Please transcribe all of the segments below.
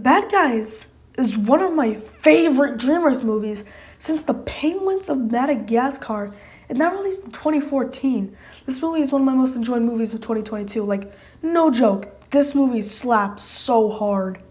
Bad Guys is one of my favorite Dreamworks movies since The Penguins of Madagascar, and that released in 2014. This movie is one of my most enjoyed movies of 2022. Like, no joke, this movie slaps so hard.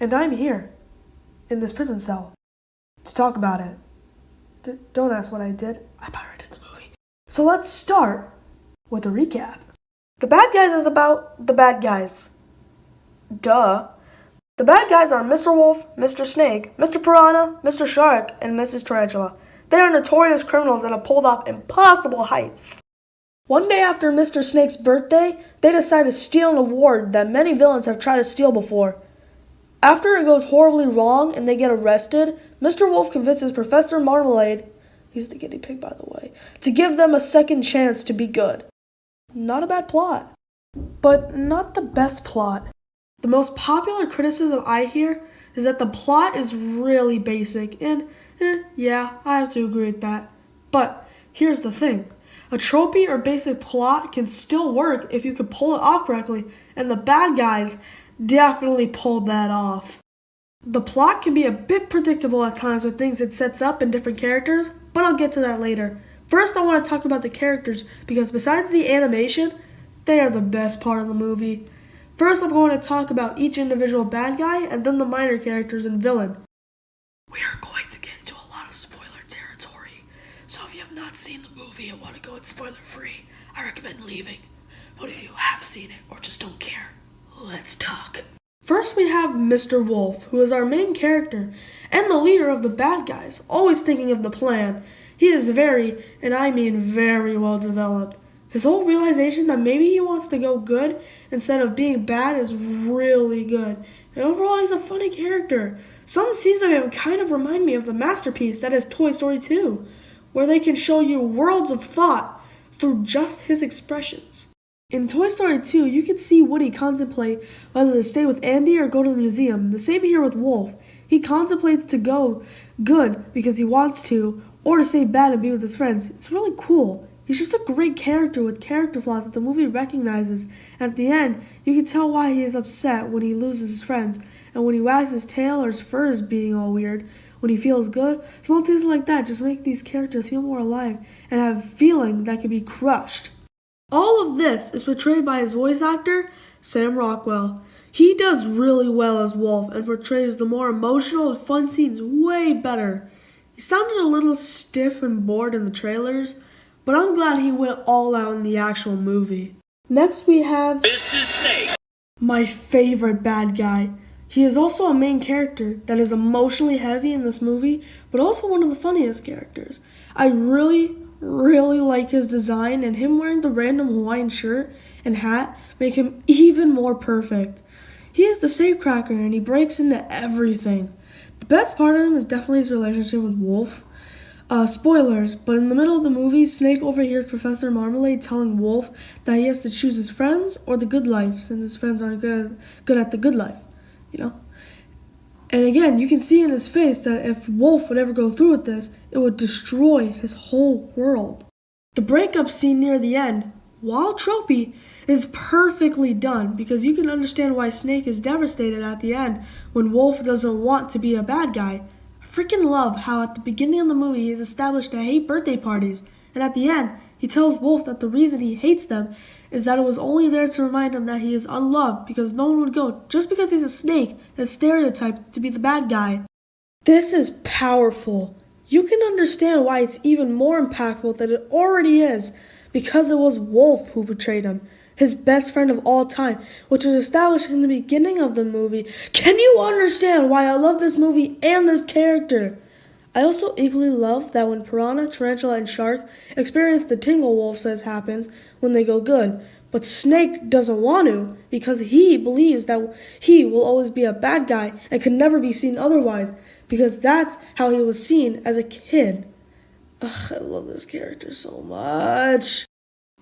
And I'm here, in this prison cell, to talk about it. Don't ask what I did, I pirated the movie. So let's start with a recap. The Bad Guys is about the bad guys. Duh. The bad guys are Mr. Wolfe, Mr. Snake, Mr. Piranha, Mr. Shark, and Mrs. Tarantula. They are notorious criminals that have pulled off impossible heights. One day after Mr. Snake's birthday, they decide to steal an award that many villains have tried to steal before. After it goes horribly wrong and they get arrested, Mr. Wolfe convinces Professor Marmalade, he's the guinea pig by the way, to give them a second chance to be good. Not a bad plot, but not the best plot. The most popular criticism I hear is that the plot is really basic, and yeah, I have to agree with that. But here's the thing. A tropey or basic plot can still work if you could pull it off correctly, and the bad guys definitely pulled that off. The plot can be a bit predictable at times with things it sets up in different characters, but I'll get to that later. First, I want to talk about the characters, because besides the animation, they are the best part of the movie. First, I'm going to talk about each individual bad guy and then the minor characters and villain. We are going to get into a lot of spoiler territory, so if you have not seen the movie and want to go in spoiler-free, I recommend leaving. But if you have seen it or just don't care, let's talk. First, we have Mr. Wolfe, who is our main character and the leader of the bad guys, always thinking of the plan. He is very, and I mean very well developed. His whole realization that maybe he wants to go good instead of being bad is really good. And overall, he's a funny character. Some scenes of him kind of remind me of the masterpiece that is Toy Story 2, where they can show you worlds of thought through just his expressions. In Toy Story 2, you can see Woody contemplate whether to stay with Andy or go to the museum. The same here with Wolfe. He contemplates to go good because he wants to, or to stay bad and be with his friends. It's really cool. He's just a great character with character flaws that the movie recognizes, and at the end, you can tell why he is upset when he loses his friends, and when he wags his tail or his fur is being all weird, when he feels good. Small things like that just make these characters feel more alive and have a feeling that can be crushed. All of this is portrayed by his voice actor, Sam Rockwell. He does really well as Wolfe and portrays the more emotional and fun scenes way better. He sounded a little stiff and bored in the trailers, but I'm glad he went all out in the actual movie. Next we have Mr. Snake, my favorite bad guy. He is also a main character that is emotionally heavy in this movie, but also one of the funniest characters. I really like his design, and him wearing the random Hawaiian shirt and hat make him even more perfect. He is the safecracker and he breaks into everything. The best part of him is definitely his relationship with Wolfe. Spoilers, but in the middle of the movie, Snake overhears Professor Marmalade telling Wolfe that he has to choose his friends or the good life, since his friends aren't good at the good life, you know? And again, you can see in his face that if Wolfe would ever go through with this, it would destroy his whole world. The breakup scene near the end, while tropey, is perfectly done because you can understand why Snake is devastated at the end when Wolfe doesn't want to be a bad guy. I freaking love how at the beginning of the movie he is established to hate birthday parties, and at the end he tells Wolfe that the reason he hates them is that it was only there to remind him that he is unloved because no one would go just because he's a snake that's stereotyped to be the bad guy. This is powerful. You can understand why it's even more impactful than it already is because it was Wolfe who betrayed him, his best friend of all time, which was established in the beginning of the movie. Can you understand why I love this movie and this character? I also equally love that when Piranha, Tarantula, and Shark experience the tingle Wolfe says happens when they go good, but Snake doesn't want to because he believes that he will always be a bad guy and can never be seen otherwise because that's how he was seen as a kid. Ugh, I love this character so much.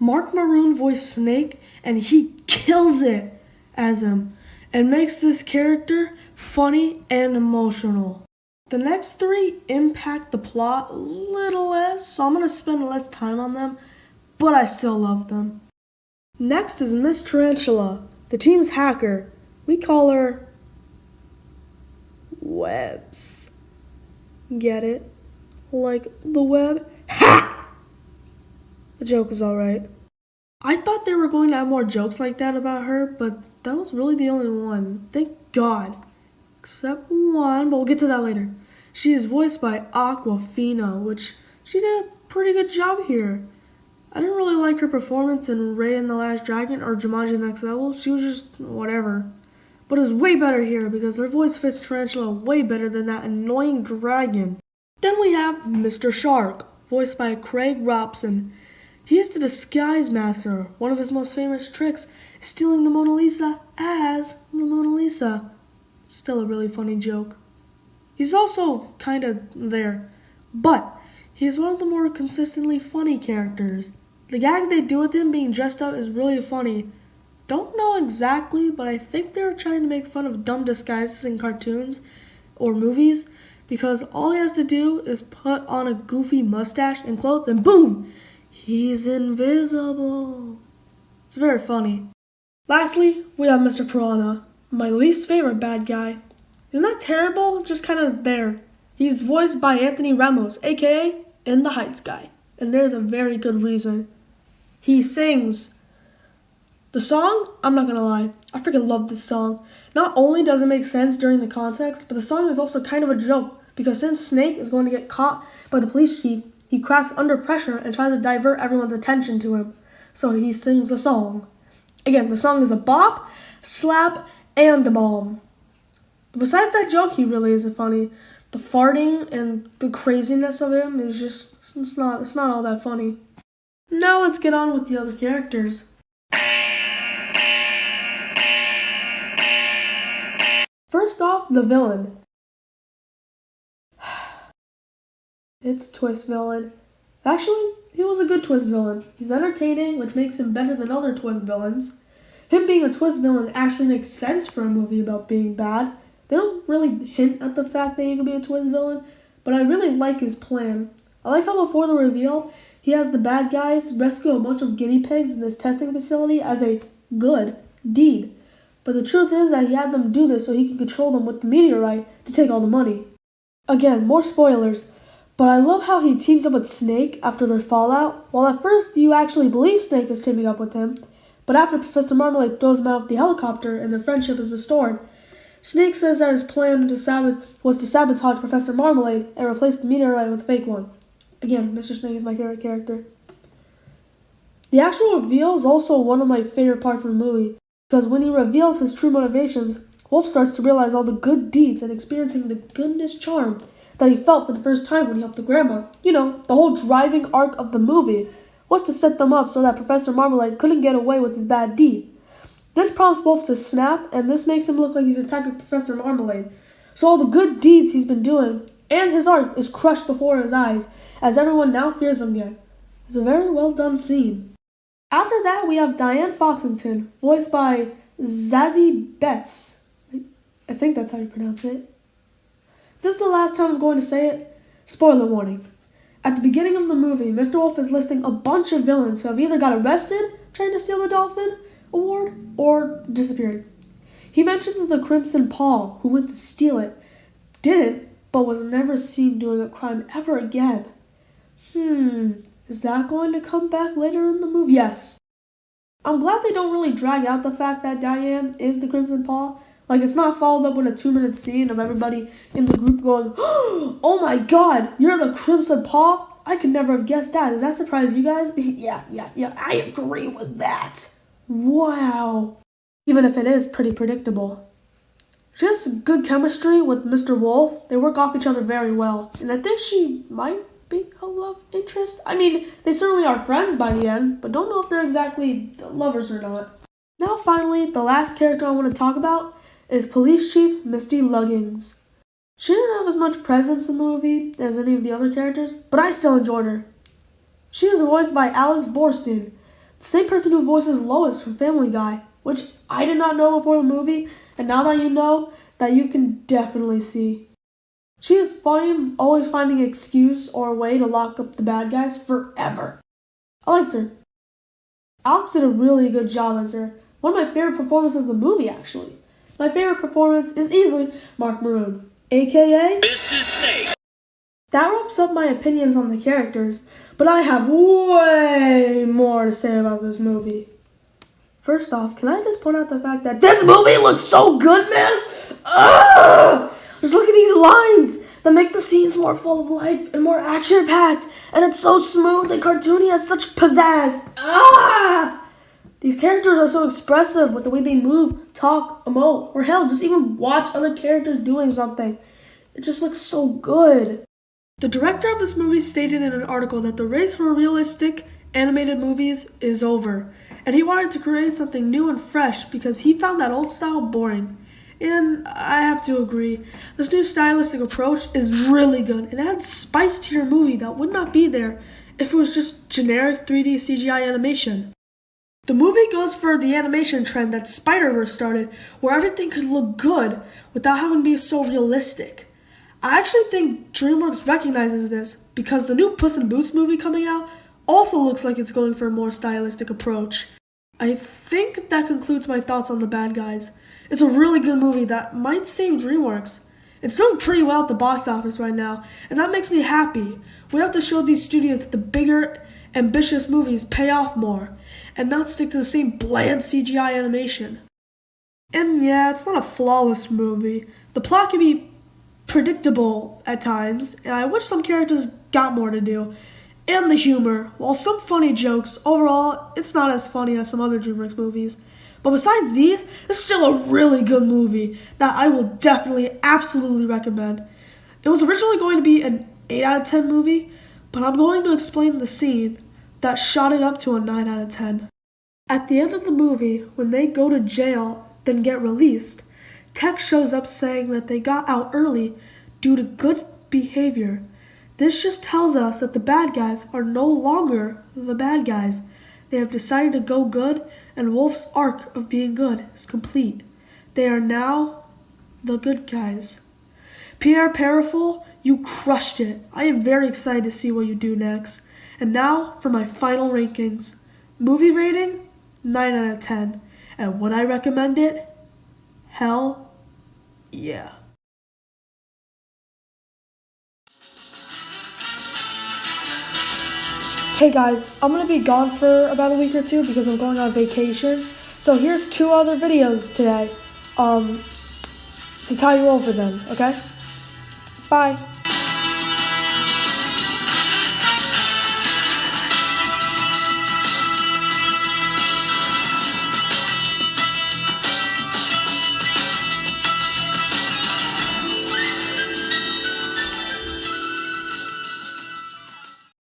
Mark Maroon voiced Snake, and he kills it as him, and makes this character funny and emotional. The next three impact the plot a little less, so I'm going to spend less time on them, but I still love them. Next is Miss Tarantula, the team's hacker. We call her webs. Get it? Like the web? Ha! The joke was alright. I thought they were going to have more jokes like that about her, but that was really the only one. Thank God. Except one, but we'll get to that later. She is voiced by Aquafina, which she did a pretty good job here. I didn't really like her performance in Raya and the Last Dragon or Jumanji Next Level. She was just whatever. But it's way better here because her voice fits Tarantula way better than that annoying dragon. Then we have Mr. Shark, voiced by Craig Robson. He is the disguise master. One of his most famous tricks is stealing the Mona Lisa as the Mona Lisa. Still a really funny joke. He's also kind of there, but he is one of the more consistently funny characters. The gag they do with him being dressed up is really funny. Don't know exactly, but I think they were trying to make fun of dumb disguises in cartoons or movies because all he has to do is put on a goofy mustache and clothes and boom, he's invisible. It's very funny. Lastly, we have Mr. Piranha, my least favorite bad guy. He's not terrible, just kind of there. He's voiced by Anthony Ramos, aka In the Heights guy, and there's a very good reason. He sings. The song, I'm not gonna lie, I freaking love this song. Not only does it make sense during the context, but the song is also kind of a joke, because since Snake is going to get caught by the police chief, he cracks under pressure and tries to divert everyone's attention to him. So he sings the song. Again, the song is a bop, slap, and a bomb. Besides that joke, he really isn't funny. The farting and the craziness of him is just, it's not all that funny. Now let's get on with the other characters. First off, the villain. It's a twist villain. Actually, he was a good twist villain. He's entertaining, which makes him better than other twist villains. Him being a twist villain actually makes sense for a movie about being bad. They don't really hint at the fact that he could be a twist villain, but I really like his plan. I like how before the reveal, he has the bad guys rescue a bunch of guinea pigs in this testing facility as a good deed. But the truth is that he had them do this so he could control them with the meteorite to take all the money. Again, more spoilers, but I love how he teams up with Snake after their fallout. While at first you actually believe Snake is teaming up with him, but after Professor Marmalade throws him out of the helicopter and their friendship is restored, Snake says that his plan was to sabotage Professor Marmalade and replace the meteorite with a fake one. Again, Mr. Snake is my favorite character. The actual reveal is also one of my favorite parts of the movie, because when he reveals his true motivations, Wolfe starts to realize all the good deeds and experiencing the goodness charm that he felt for the first time when he helped the grandma. You know, the whole driving arc of the movie was to set them up so that Professor Marmalade couldn't get away with his bad deed. This prompts Wolfe to snap, and this makes him look like he's attacking Professor Marmalade. So all the good deeds he's been doing, and his art, is crushed before his eyes, as everyone now fears him again. It's a very well done scene. After that, we have Diane Foxington, voiced by Zazie Betts. I think that's how you pronounce it. This is the last time I'm going to say it. Spoiler warning. At the beginning of the movie, Mr. Wolfe is listing a bunch of villains who have either got arrested trying to steal the Dolphin Award or disappeared. He mentions the Crimson Paw, who went to steal it, didn't, but was never seen doing a crime ever again. Is that going to come back later in the movie? Yes. I'm glad they don't really drag out the fact that Diane is the Crimson Paw. Like, it's not followed up with a 2-minute scene of everybody in the group going, "Oh my god, you're the Crimson Paw? I could never have guessed that. Does that surprise you guys?" Yeah, I agree with that. Wow. Even if it is pretty predictable. Just good chemistry with Mr. Wolfe. They work off each other very well. And I think she might be a love interest. I mean, they certainly are friends by the end, but don't know if they're exactly lovers or not. Now finally, the last character I want to talk about is Police Chief Misty Luggins. She didn't have as much presence in the movie as any of the other characters, but I still enjoyed her. She is voiced by Alex Borstein, the same person who voices Lois from Family Guy, which I did not know before the movie, and now that you know, that you can definitely see. She is funny, always finding an excuse or a way to lock up the bad guys forever. I liked her. Alex did a really good job as her. One of my favorite performances of the movie, actually. My favorite performance is easily Mark Maroon. aka Mr. Snake. That wraps up my opinions on the characters, but I have way more to say about this movie. First off, can I just point out the fact that this movie looks so good, man? Just look at these lines that make the scenes more full of life and more action-packed, and it's so smooth and cartoony, has such pizzazz. These characters are so expressive with the way they move, talk, emote, or hell, just even watch other characters doing something. It just looks so good. The director of this movie stated in an article that the race for realistic animated movies is over, and he wanted to create something new and fresh because he found that old style boring. And I have to agree, this new stylistic approach is really good and adds spice to your movie that would not be there if it was just generic 3D CGI animation. The movie goes for the animation trend that Spider-Verse started, where everything could look good without having to be so realistic. I actually think Dreamworks recognizes this because the new Puss in Boots movie coming out also looks like it's going for a more stylistic approach. I think that concludes my thoughts on The Bad Guys. It's a really good movie that might save Dreamworks. It's doing pretty well at the box office right now, and that makes me happy. We have to show these studios that the bigger, ambitious movies pay off more, and not stick to the same bland CGI animation. And yeah, it's not a flawless movie. The plot can be predictable at times, and I wish some characters got more to do. And the humor, while some funny jokes, overall, it's not as funny as some other Dreamworks movies. But besides these, this is still a really good movie that I will definitely, absolutely recommend. It was originally going to be an 8 out of 10 movie, but I'm going to explain the scene that shot it up to a 9 out of 10. At the end of the movie, when they go to jail, then get released, Tech shows up saying that they got out early due to good behavior. This just tells us that the bad guys are no longer the bad guys. They have decided to go good, and Wolfe's arc of being good is complete. They are now the good guys. Pierre Perifel, you crushed it. I am very excited to see what you do next. And now for my final rankings. Movie rating, 9 out of 10. And would I recommend it? Hell yeah. Hey guys, I'm gonna be gone for about a week or two because I'm going on vacation. So here's 2 other videos today to tie you over them, okay? Bye.